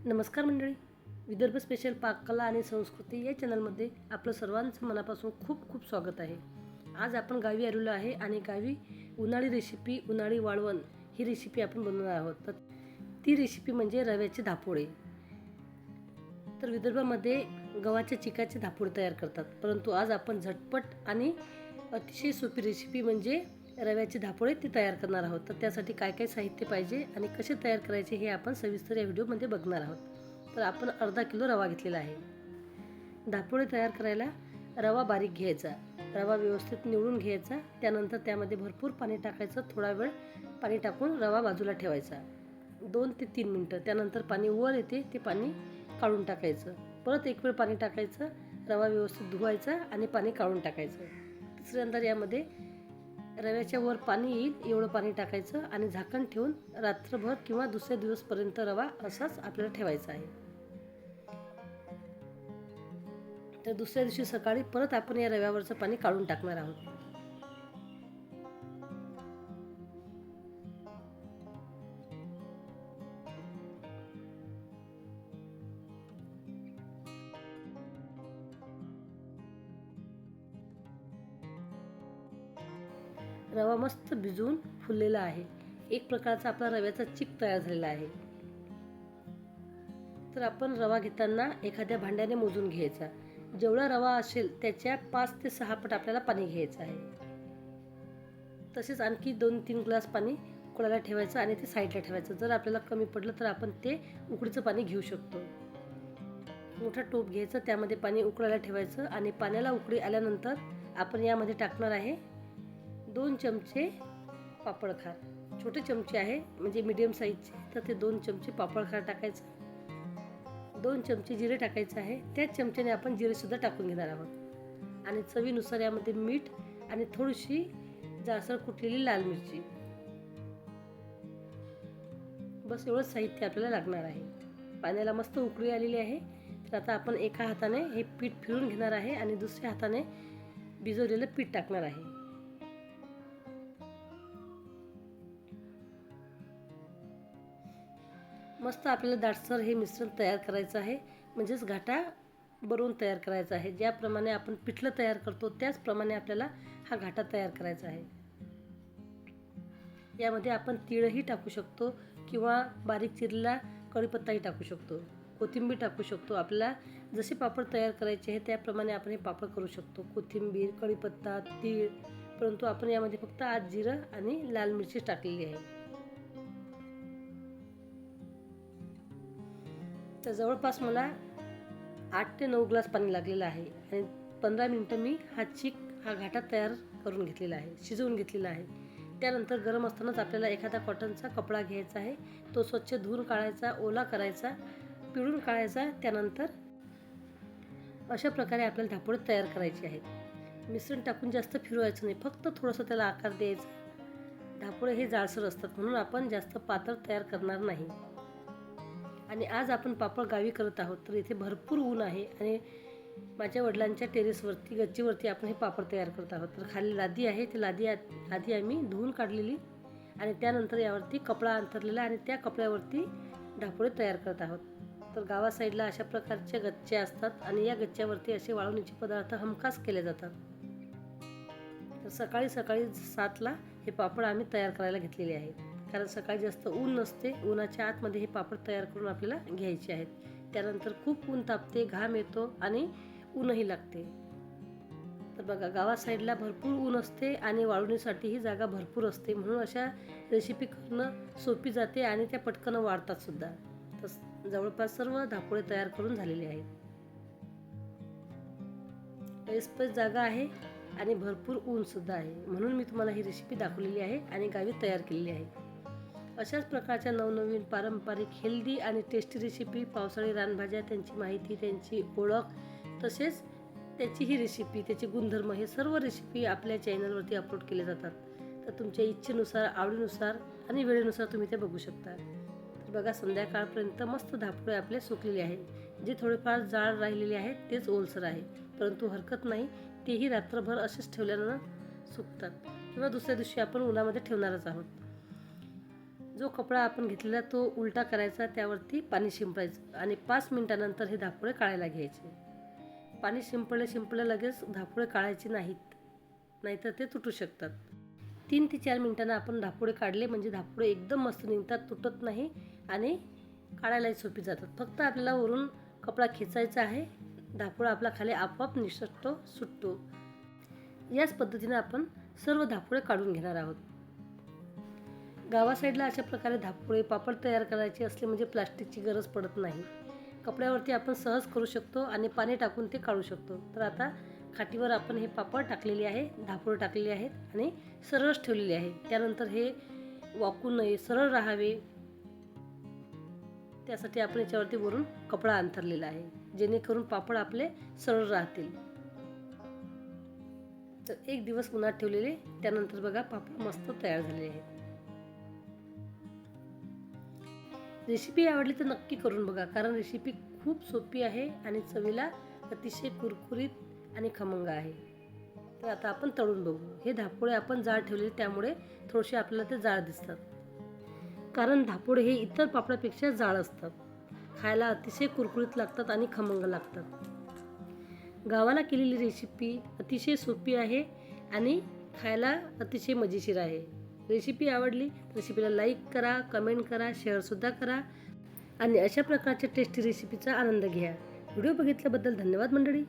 नमस्कार मंडळी, विदर्भ स्पेशल पाककला आणि संस्कृती या चॅनलमध्ये आपलं सर्वांचं मनापासून खूप खूप स्वागत आहे. आज आपण गावी आलेलो आहे आणि गावी उन्हाळी रेसिपी उन्हाळी वाळवण ही रेसिपी आपण बनवणार आहोत. तर ती रेसिपी म्हणजे रव्याचे धापोळे. तर विदर्भामध्ये गव्हाच्या चिकाचे धापोळे तयार करतात, परंतु आज आपण झटपट आणि अतिशय सोपी रेसिपी म्हणजे रव्याचे धापोळे ते तयार करणार आहोत. तर त्यासाठी काय काय साहित्य पाहिजे आणि कसे तयार करायचे हे आपण सविस्तर या व्हिडिओमध्ये बघणार आहोत. तर आपण अर्धा किलो रवा घेतलेला आहे. धापोळे तयार करायला रवा बारीक घ्यायचा, रवा व्यवस्थित निवडून घ्यायचा, त्यानंतर त्यामध्ये भरपूर पाणी टाकायचं. थोडा वेळ पाणी टाकून रवा बाजूला ठेवायचा 2 ते 3 मिनटं. त्यानंतर पाणी वर येते ते पाणी काढून टाकायचं. परत एक वेळ पाणी टाकायचं, रवा व्यवस्थित धुवायचा आणि पाणी काढून टाकायचं. तिसऱ्यांदा यामध्ये रव्याच्या वर पाणी येईल एवढं पाणी टाकायचं आणि झाकण ठेवून रात्रभर किंवा दुसऱ्या दिवसपर्यंत रवा असाच आपल्याला ठेवायचा आहे. तर दुसऱ्या दिवशी सकाळी परत आपण या रव्यावरचं पाणी काढून टाकणार आहोत. रवा मस्त भिजवून फुललेला आहे. एक प्रकारचा आपला रव्याचा चिक तयार झालेला आहे. तर आपण रवा घेताना एखाद्या भांड्याने मोजून घ्यायचा. जेवढा रवा असेल त्याच्या 5 ते 6 पट आपल्याला पाणी घ्यायचं आहे. तसेच आणखी 2-3 ग्लास पाणी उकळायला ठेवायचं आणि ते साईडला ठेवायचं. जर आपल्याला कमी पडलं तर आपण ते उकडीचं पाणी घेऊ शकतो. मोठा टोप घ्यायचं, त्यामध्ये पाणी उकळायला ठेवायचं आणि पाण्याला उकळी आल्यानंतर आपण यामध्ये टाकणार आहे 2 चमचे पापडखार. छोटे चमचे आहे म्हणजे मीडियम साईजचे, तर ते 2 चमचे पापडखार टाकायचं. 2 चमचे जिरे टाकायचं आहे. त्याच चमच्याने आपण जिरेसुद्धा टाकून घेणार आहोत. आणि चवीनुसार यामध्ये मीठ आणि थोडीशी जाडसर कुटलेली लाल मिरची. बस एवढंच साहित्य आपल्याला लागणार आहे. पाण्याला मस्त उकळी आलेली आहे. तर आता आपण एका हाताने हे पीठ फिरून घेणार आहे आणि दुसऱ्या हाताने भिजवलेलं पीठ टाकणार आहे. मस्त आपल्याला दाटसर हे मिश्रण तयार करायचं आहे, म्हणजेच घाटा बनवून तयार करायचा आहे. ज्याप्रमाणे आपण पिठलं तयार करतो त्याचप्रमाणे आपल्याला हा घाटा तयार करायचा आहे. यामध्ये आपण तीळही टाकू शकतो किंवा बारीक चिरलेला कढीपत्ताही टाकू शकतो, कोथिंबीर टाकू शकतो. आपल्याला जसे पापड तयार करायचे आहे त्याप्रमाणे आपण हे पापड करू शकतो. कोथिंबीर, कढीपत्ता, तीळ, परंतु आपण यामध्ये फक्त आज जिरं आणि लाल मिरची टाकलेली आहे. तर जवळपास मला 8 ते 9 ग्लास पाणी लागलेलं आहे आणि 15 मिनटं मी हा घाटा तयार करून घेतलेला आहे, शिजवून घेतलेला आहे. त्यानंतर गरम असतानाच आपल्याला एखादा कॉटनचा कपडा घ्यायचा आहे. तो स्वच्छ धुवून काढायचा, ओला करायचा, पिळून काढायचा. त्यानंतर अशा प्रकारे आपल्याला धापोळे तयार करायचे आहेत. मिश्रण टाकून जास्त फिरवायचं नाही, फक्त थोडंसं त्याला आकार द्यायचा. धापोळे हे जाडसर असतात म्हणून आपण जास्त पातळ तयार करणार नाही. आणि आज आपण पापड गावी करत आहोत, तर इथे भरपूर ऊन आहे आणि माझ्या वडिलांच्या टेरेसवरती गच्चीवरती आपण हे पापड तयार करत आहोत. तर खाली लादी आहे, ती लादी आधी आम्ही धुवून काढलेली आणि त्यानंतर यावरती कपडा अंथरलेला आणि त्या कपड्यावरती धापोळे तयार करत आहोत. तर गावा साईडला अशा प्रकारच्या गच्च्या असतात आणि या गच्च्यावरती असे वाळवणीचे पदार्थ हमखास केले जातात. तर सकाळी 7ला हे पापड आम्ही तयार करायला घेतलेले आहेत, कारण सकाळी जास्त ऊन नसते. उन्हाच्या आतमध्ये हे पापड तयार करून आपल्याला घ्यायचे आहेत. त्यानंतर खूप ऊन तापते, घाम येतो आणि ऊनही लागते. तर बघा, गावा साईडला भरपूर ऊन असते आणि वाळवणीसाठीही जागा भरपूर असते, म्हणून अशा रेसिपी करणं सोपी जाते आणि त्या पटकन वाढतात सुद्धा. तर जवळपास सर्व धापोळे तयार करून झालेले आहेत. ऐसपैस जागा आहे आणि भरपूर ऊनसुद्धा आहे, म्हणून मी तुम्हाला ही रेसिपी दाखवलेली आहे आणि गावी तयार केलेली आहे. अशाच प्रकारच्या नवनवीन पारंपरिक हेल्दी आणि टेस्टी रेसिपी, पावसाळी रानभाज्या, त्यांची माहिती, त्यांची ओळख, तसेच त्याची ही रेसिपी, त्याचे गुणधर्म, हे सर्व रेसिपी आपल्या चॅनलवरती अपलोड केले जातात. तर तुमच्या इच्छेनुसार, आवडीनुसार आणि वेळेनुसार तुम्ही ते बघू शकता. तर बघा, संध्याकाळपर्यंत मस्त धापोळे आपले सुकलेले आहेत. जे थोडेफार जाड राहिलेले आहेत तेच ओलसर आहे, परंतु हरकत नाही, तेही रात्रभर असेच ठेवल्यानं सुकतात किंवा दुसऱ्या दिवशी आपण उन्हामध्ये ठेवणारच आहोत. जो कपडा आपण घेतलेला तो उलटा करायचा, त्यावरती पाणी शिंपडायचं आणि 5 मिनिटानंतर हे धापुळे काढायला घ्यायचे. पाणी शिंपडलं लगेच धापुळे काढायचे नाहीत, नाहीतर ते तुटू शकतात. 3 ते 4 मिनिटांना आपण धापुळे काढले म्हणजे धापुळे एकदम मस्त निघतात, तुटत नाही आणि काढायलाही सोपी जातात. फक्त आपल्याला वरून कपडा खेचायचा आहे, धापुळा आपला खाली आपोआप निसटतो, सुटतो. याच पद्धतीने आपण सर्व धापुळे काढून घेणार आहोत. गावा साईडला अशा प्रकारे धापुळे पापड तयार करायचे असले म्हणजे प्लास्टिकची गरज पडत नाही. कपड्यावरती आपण सहज करू शकतो आणि पाणी टाकून ते काढू शकतो. तर आता खाटीवर आपण हे पापड टाकलेले आहे, धापुळे टाकलेले आहेत आणि सरळच ठेवलेले आहे. त्यानंतर हे वाकू नये, सरळ राहावे त्यासाठी आपण याच्यावरती वरून कपडा अंथरलेला आहे, जेणेकरून पापड आपले सरळ राहतील. तर 1 दिवस उन्हात ठेवलेले, त्यानंतर बघा पापड मस्त तयार झालेले आहेत. रेसिपी आवडली तर नक्की करून बघा, कारण रेसिपी खूप सोपी आहे आणि चवीला अतिशय कुरकुरीत आणि खमंग आहे. तर आता आपण तळून बघू. हे धापुळे आपण जाड ठेवलेले त्यामुळे थोडेसे आपल्याला ते जाड दिसतात, कारण धापुळे हे इतर पापडापेक्षा जाड असतात. खायला अतिशय कुरकुरीत लागतात आणि खमंग लागतात. गावाला केलेली रेसिपी अतिशय सोपी आहे आणि खायला अतिशय मजेशीर आहे. रेसिपी आवडली रेसिपीला लाईक करा, कमेंट करा, शेअरसुद्धा करा आणि अशा प्रकारच्या टेस्टी रेसिपीचा आनंद घ्या. व्हिडिओ बघितल्याबद्दल धन्यवाद मंडळी.